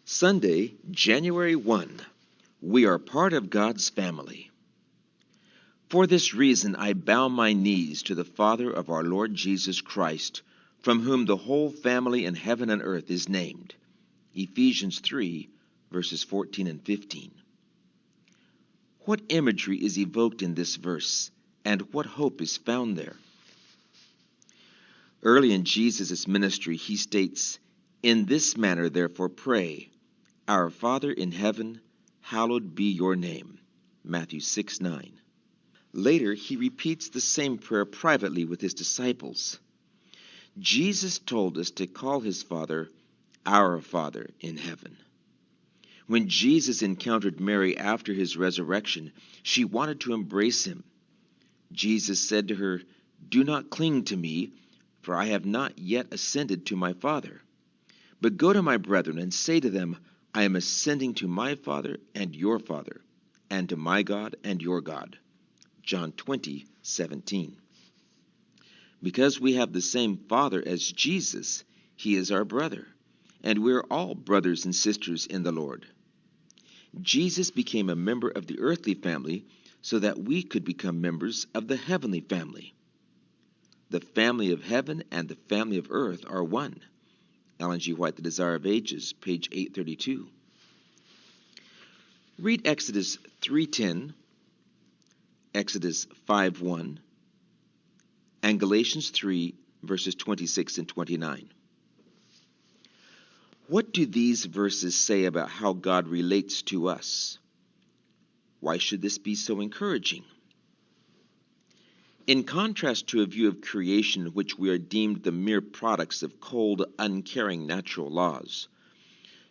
Sunday, January 1. We are part of God's family. For this reason I bow my knees to the Father of our Lord Jesus Christ, from whom the whole family in heaven and earth is named. Ephesians 3, verses 14 and 15. What imagery is evoked in this verse, and what hope is found there? Early in Jesus' ministry, he states, "In this manner therefore pray, Our Father in heaven, hallowed be your name." Matthew 6:9. Later, he repeats the same prayer privately with his disciples. Jesus told us to call his Father our Father in heaven. When Jesus encountered Mary after his resurrection, she wanted to embrace him. Jesus said to her, "Do not cling to me, for I have not yet ascended to my Father. But go to my brethren and say to them, I am ascending to my Father and your Father, and to my God and your God." John 20:17. Because we have the same Father as Jesus, he is our brother, and we are all brothers and sisters in the Lord. Jesus became a member of the earthly family so that we could become members of the heavenly family. The family of heaven and the family of earth are one. Ellen G. White, The Desire of Ages, page 832. Read Exodus 3:10, Exodus 5:1, and Galatians 3, verses 26 and 29. What do these verses say about how God relates to us? Why should this be so encouraging? In contrast to a view of creation in which we are deemed the mere products of cold, uncaring natural laws,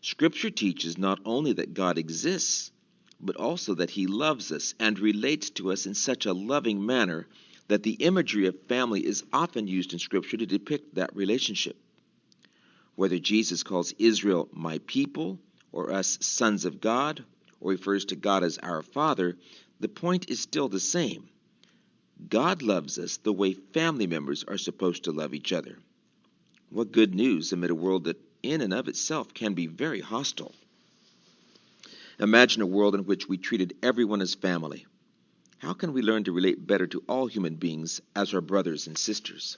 Scripture teaches not only that God exists, but also that he loves us and relates to us in such a loving manner that the imagery of family is often used in Scripture to depict that relationship. Whether Jesus calls Israel my people, or us sons of God, or refers to God as our Father, the point is still the same. God loves us the way family members are supposed to love each other. What good news amid a world that in and of itself can be very hostile. Imagine a world in which we treated everyone as family. How can we learn to relate better to all human beings as our brothers and sisters?